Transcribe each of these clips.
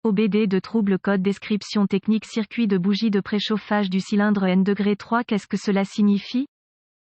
OBD de trouble code description technique circuit de bougie de préchauffage du cylindre N°3. Qu'est-ce que cela signifie?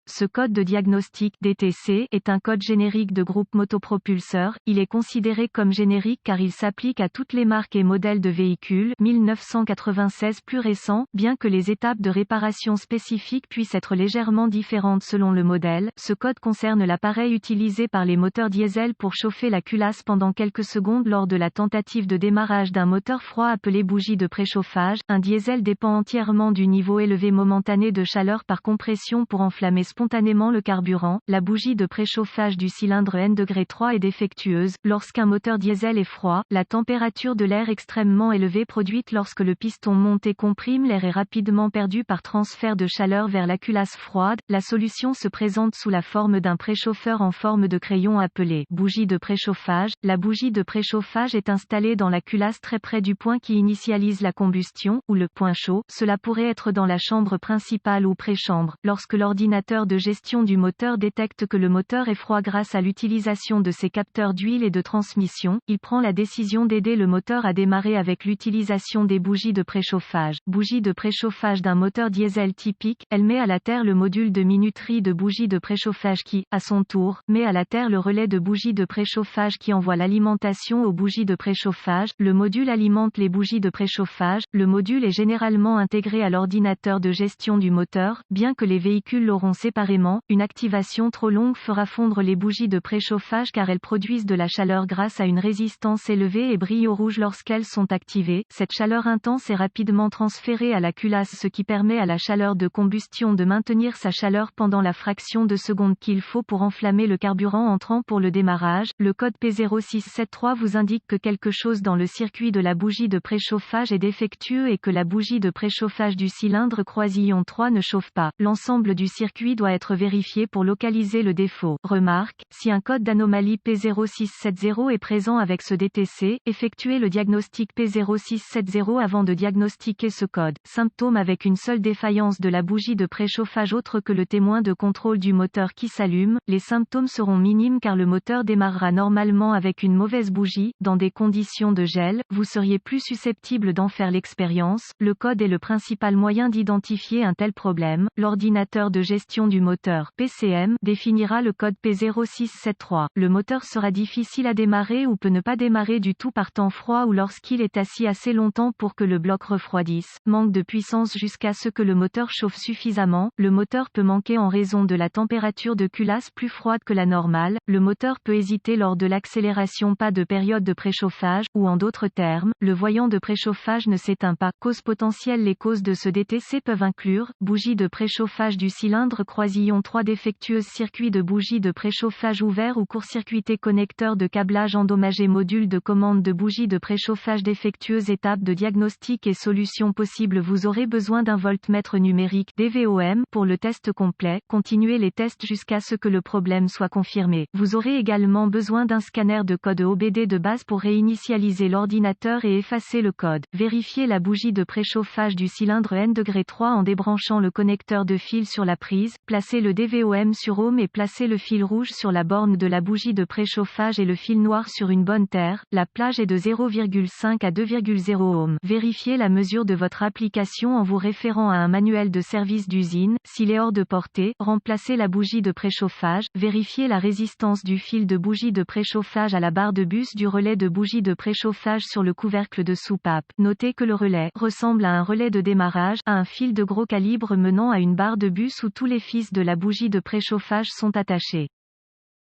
Ce code de diagnostic DTC est un code générique de groupe motopropulseur. Il est considéré comme générique car il s'applique à toutes les marques et modèles de véhicules 1996 plus récents, bien que les étapes de réparation spécifiques puissent être légèrement différentes selon le modèle. Ce code concerne l'appareil utilisé par les moteurs diesel pour chauffer la culasse pendant quelques secondes lors de la tentative de démarrage d'un moteur froid appelé bougie de préchauffage. Un diesel dépend entièrement du niveau élevé momentané de chaleur par compression pour enflammer spontanément le carburant. La bougie de préchauffage du cylindre N°3 est défectueuse. Lorsqu'un moteur diesel est froid, la température de l'air extrêmement élevée produite lorsque le piston monté comprime l'air est rapidement perdue par transfert de chaleur vers la culasse froide. La solution se présente sous la forme d'un préchauffeur en forme de crayon appelé bougie de préchauffage. La bougie de préchauffage est installée dans la culasse très près du point qui initialise la combustion, ou le point chaud. Cela pourrait être dans la chambre principale ou préchambre. Lorsque l'ordinateur de gestion du moteur détecte que le moteur est froid grâce à l'utilisation de ses capteurs d'huile et de transmission, il prend la décision d'aider le moteur à démarrer avec l'utilisation des bougies de préchauffage. Bougie de préchauffage d'un moteur diesel typique, elle met à la terre le module de minuterie de bougie de préchauffage qui, à son tour, met à la terre le relais de bougie de préchauffage qui envoie l'alimentation aux bougies de préchauffage. Le module alimente les bougies de préchauffage. Le module est généralement intégré à l'ordinateur de gestion du moteur, bien que les véhicules l'auront séparément. Une activation trop longue fera fondre les bougies de préchauffage car elles produisent de la chaleur grâce à une résistance élevée et brillent au rouge lorsqu'elles sont activées. Cette chaleur intense est rapidement transférée à la culasse, ce qui permet à la chaleur de combustion de maintenir sa chaleur pendant la fraction de seconde qu'il faut pour enflammer le carburant entrant pour le démarrage. Le code P0673 vous indique que quelque chose dans le circuit de la bougie de préchauffage est défectueux et que la bougie de préchauffage du cylindre croisillon 3 ne chauffe pas. L'ensemble du circuit doit être vérifié pour localiser le défaut. Remarque, si un code d'anomalie P0670 est présent avec ce DTC, effectuez le diagnostic P0670 avant de diagnostiquer ce code. Symptômes avec une seule défaillance de la bougie de préchauffage autre que le témoin de contrôle du moteur qui s'allume. Les symptômes seront minimes car le moteur démarrera normalement avec une mauvaise bougie. Dans des conditions de gel, vous seriez plus susceptible d'en faire l'expérience. Le code est le principal moyen d'identifier un tel problème. L'ordinateur de gestion du moteur PCM définira le code P0673. Le moteur sera difficile à démarrer ou peut ne pas démarrer du tout par temps froid ou lorsqu'il est assis assez longtemps pour que le bloc refroidisse. Manque de puissance jusqu'à ce que le moteur chauffe suffisamment. Le moteur peut manquer en raison de la température de culasse plus froide que la normale. Le moteur peut hésiter lors de l'accélération. Pas de période de préchauffage, ou en d'autres termes, le voyant de préchauffage ne s'éteint pas. Causes potentielles. Les causes de ce DTC peuvent inclure bougie de préchauffage du cylindre croisillon 3 défectueuse, circuit de bougie de préchauffage ouvert ou court-circuité, connecteur de câblage endommagé, module de commande de bougie de préchauffage défectueuse. Étape de diagnostic et solutions possibles. Vous aurez besoin d'un voltmètre numérique DVOM pour le test complet. Continuez les tests jusqu'à ce que le problème soit confirmé. Vous aurez également besoin d'un scanner de code OBD de base pour réinitialiser l'ordinateur et effacer le code. Vérifiez la bougie de préchauffage du cylindre N°3 en débranchant le connecteur de fil sur la prise. Placez le DVOM sur Home et placez le fil rouge sur la borne de la bougie de préchauffage et le fil noir sur une bonne terre. La plage est de 0,5 à 2,0 ohms. Vérifiez la mesure de votre application en vous référant à un manuel de service d'usine. S'il est hors de portée, remplacez la bougie de préchauffage. Vérifiez la résistance du fil de bougie de préchauffage à la barre de bus du relais de bougie de préchauffage sur le couvercle de soupape. Notez que le relais ressemble à un relais de démarrage, à un fil de gros calibre menant à une barre de bus où tous les fils de la bougie de préchauffage sont attachés.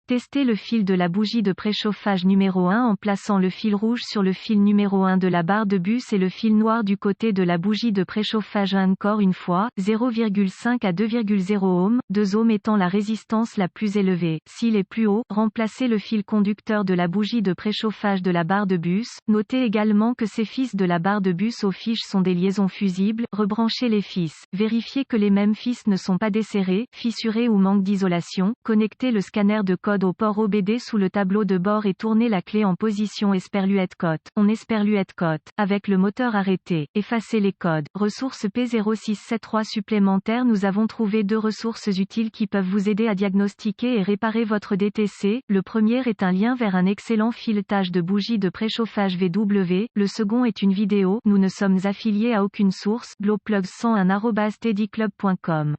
Testez le fil de la bougie de préchauffage numéro 1 en plaçant le fil rouge sur le fil numéro 1 de la barre de bus et le fil noir du côté de la bougie de préchauffage. Encore une fois, 0,5 à 2,0 ohms, 2 ohms étant la résistance la plus élevée. S'il est plus haut, remplacez le fil conducteur de la bougie de préchauffage de la barre de bus. Notez également que ces fils de la barre de bus aux fiches sont des liaisons fusibles. Rebranchez les fils. Vérifiez que les mêmes fils ne sont pas desserrés, fissurés ou manquent d'isolation. Connectez le scanner de code code au port OBD sous le tableau de bord et tournez la clé en position Esperluette Cote. On Esperluette Cote. Avec le moteur arrêté, effacez les codes. Ressources P0673 supplémentaires. Nous avons trouvé 2 ressources utiles qui peuvent vous aider à diagnostiquer et réparer votre DTC. Le premier est un lien vers un excellent filetage de bougies de préchauffage VW. Le second est une vidéo. Nous ne sommes affiliés à aucune source. Glowplugs101@steadyclub.com